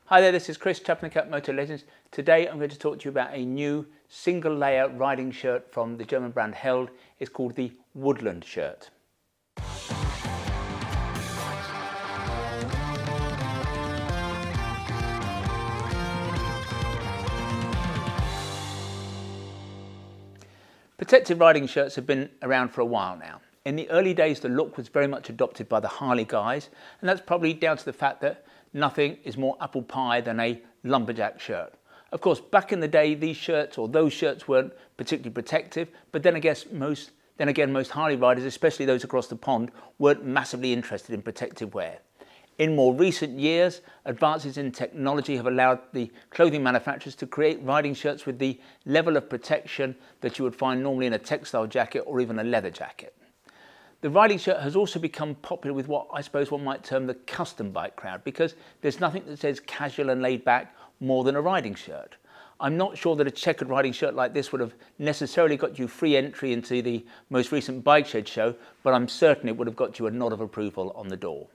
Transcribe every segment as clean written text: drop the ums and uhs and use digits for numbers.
Hi there, this is Chris, Chaplain Cat Motor Legends. Today I'm going to talk to you about a new single layer riding shirt from the German brand Held. It's called the Woodland shirt. Protective riding shirts have been around for a while now. In the early days, the look was very much adopted by the Harley guys, and that's probably down to the fact that nothing is more apple pie than a lumberjack shirt. Of course, back in the day, these shirts or those shirts weren't particularly protective, but then again, most Harley riders, especially those across the pond, weren't massively interested in protective wear. In more recent years, advances in technology have allowed the clothing manufacturers to create riding shirts with the level of protection that you would find normally in a textile jacket or even a leather jacket. The riding shirt has also become popular with what I suppose one might term the custom bike crowd, because there's nothing that says casual and laid back more than a riding shirt. I'm not sure that a checkered riding shirt like this would have necessarily got you free entry into the most recent Bikeshed show, but I'm certain it would have got you a nod of approval on the door.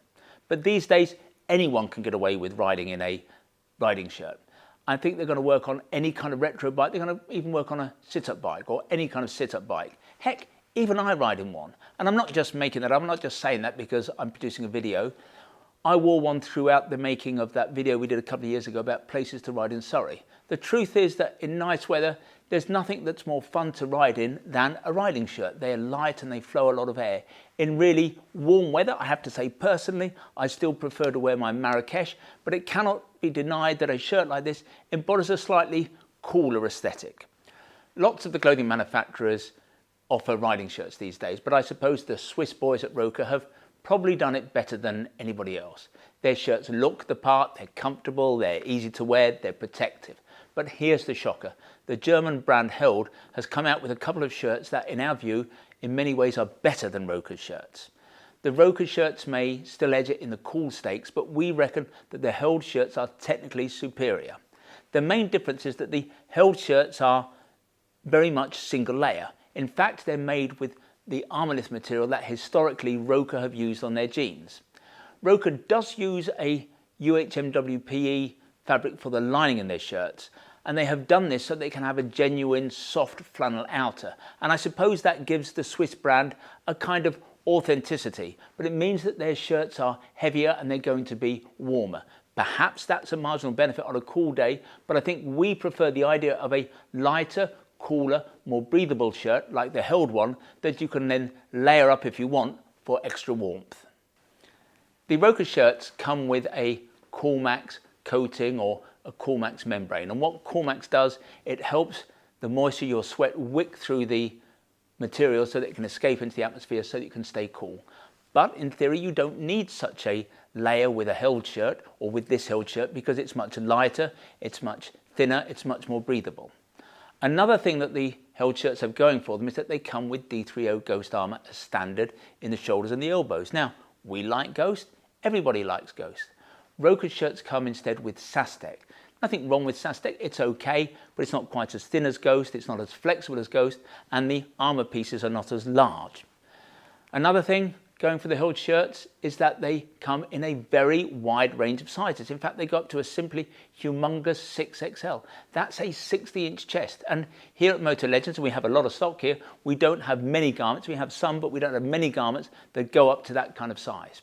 But these days, anyone can get away with riding in a riding shirt. I think they're going to work on any kind of retro bike. They're going to even work on a sit-up bike or any kind of sit-up bike. Heck, even I ride in one. And I'm not just making that up. I'm not just saying that because I'm producing a video. I wore one throughout the making of that video we did a couple of years ago about places to ride in Surrey. The truth is that in nice weather, there's nothing that's more fun to ride in than a riding shirt. They're light and they flow a lot of air. In really warm weather, I have to say personally, I still prefer to wear my Marrakesh, but it cannot be denied that a shirt like this embodies a slightly cooler aesthetic. Lots of the clothing manufacturers offer riding shirts these days, but I suppose the Swiss boys at Rokker have probably done it better than anybody else. Their shirts look the part, they're comfortable, they're easy to wear, they're protective. But here's the shocker. The German brand Held has come out with a couple of shirts that, in our view, in many ways are better than Rokker's shirts. The Rokker shirts may still edge it in the cool stakes, but we reckon that the Held shirts are technically superior. The main difference is that the Held shirts are very much single layer. In fact, they're made with the Armalith material that historically Rokker have used on their jeans. Rokker does use a UHMWPE fabric for the lining in their shirts, and they have done this so they can have a genuine soft flannel outer. And I suppose that gives the Swiss brand a kind of authenticity, but it means that their shirts are heavier and they're going to be warmer. Perhaps that's a marginal benefit on a cool day, but I think we prefer the idea of a lighter, cooler, more breathable shirt like the Held one that you can then layer up if you want for extra warmth. The Rokker shirts come with a Coolmax coating or a Coolmax membrane, and what Coolmax does, it helps the moisture, your sweat, wick through the material so that it can escape into the atmosphere so that you can stay cool. But in theory you don't need such a layer with a Held shirt or with this Held shirt because it's much lighter, it's much thinner, it's much more breathable. Another thing that the Held shirts have going for them is that they come with D3o Ghost Armor as standard in the shoulders and the elbows. Now, we like Ghost, everybody likes Ghost. Rokker shirts come instead with Sastec. Nothing wrong with Sastec, it's okay, but it's not quite as thin as Ghost, it's not as flexible as Ghost, and the armour pieces are not as large. Another thing going for the Held shirts is that they come in a very wide range of sizes. In fact, they go up to a simply humongous 6XL. That's a 60-inch chest. And here at Motor Legends, we have a lot of stock here, we don't have many garments. We have some, but we don't have many garments that go up to that kind of size.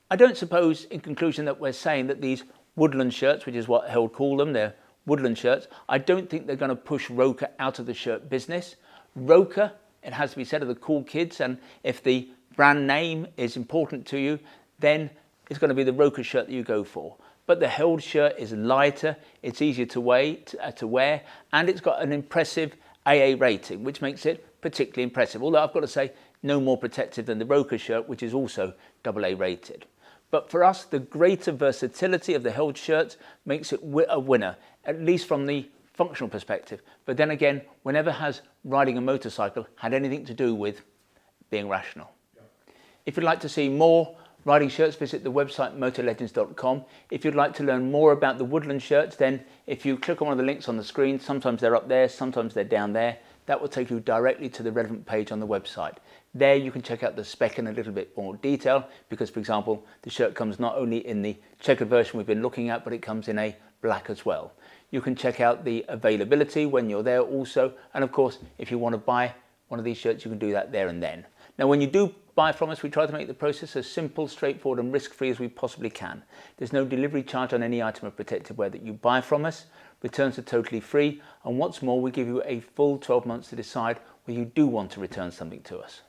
I don't suppose, in conclusion, that we're saying that these Woodland shirts, which is what Held call them, they're Woodland shirts, I don't think they're going to push Rokker out of the shirt business. Rokker, it has to be said, are the cool kids, and if the brand name is important to you, then it's going to be the Rokker shirt that you go for. But the Held shirt is lighter, it's easier to wear, and it's got an impressive AA rating, which makes it particularly impressive. Although I've got to say, no more protective than the Rokker shirt, which is also AA rated. But for us, the greater versatility of the Held shirts makes it a winner, at least from the functional perspective. But then again, whenever has riding a motorcycle had anything to do with being rational? Yeah. If you'd like to see more riding shirts, visit the website motorlegends.com. If you'd like to learn more about the Woodland shirts, then if you click on one of the links on the screen, sometimes they're up there, sometimes they're down there, that will take you directly to the relevant page on the website. There you can check out the spec in a little bit more detail because, for example, the shirt comes not only in the checkered version we've been looking at, but it comes in a black as well. You can check out the availability when you're there also, and of course, if you want to buy one of these shirts, you can do that there and then. Now, when you do buy from us, we try to make the process as simple, straightforward and risk-free as we possibly can. There's no delivery charge on any item of protective wear that you buy from us. Returns are totally free, and what's more, we give you a full 12 months to decide whether you do want to return something to us.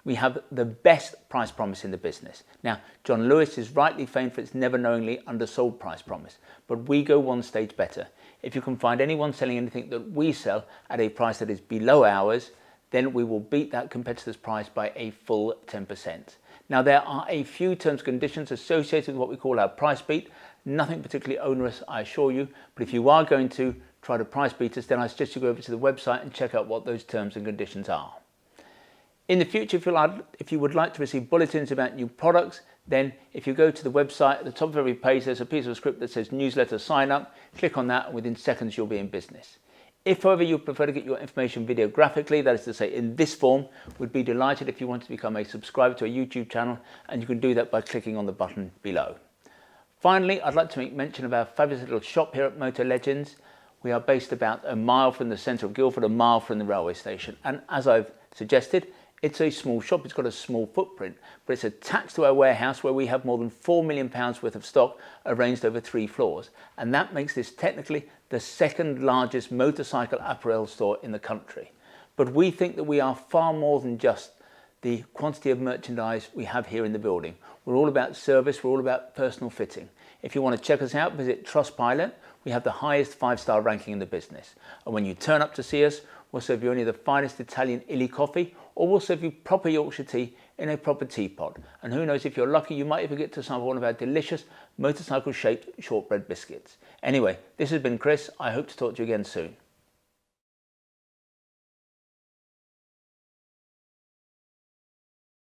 We have the best price promise in the business. Now, John Lewis is rightly famed for its never knowingly undersold price promise, but we go one stage better. If you can find anyone selling anything that we sell at a price that is below ours, then we will beat that competitor's price by a full 10%. Now, there are a few terms and conditions associated with what we call our price beat. Nothing particularly onerous, I assure you, but if you are going to try to price beat us, then I suggest you go over to the website and check out what those terms and conditions are. In the future, if you would like to receive bulletins about new products, then if you go to the website, at the top of every page, there's a piece of script that says newsletter sign up. Click on that and within seconds you'll be in business. If, however, you prefer to get your information videographically, that is to say in this form, we'd be delighted if you want to become a subscriber to a YouTube channel, and you can do that by clicking on the button below. Finally, I'd like to make mention of our fabulous little shop here at Motor Legends. We are based about a mile from the centre of Guildford, a mile from the railway station, and as I've suggested, it's a small shop, it's got a small footprint, but it's attached to our warehouse where we have more than £4 million worth of stock arranged over 3 floors. And that makes this technically the second largest motorcycle apparel store in the country. But we think that we are far more than just the quantity of merchandise we have here in the building. We're all about service, we're all about personal fitting. If you want to check us out, visit Trustpilot. We have the highest 5-star ranking in the business. And when you turn up to see us, we'll serve you only the finest Italian illy coffee, or we'll serve you proper Yorkshire tea in a proper teapot. And who knows, if you're lucky, you might even get to sample one of our delicious motorcycle-shaped shortbread biscuits. Anyway, this has been Chris. I hope to talk to you again soon.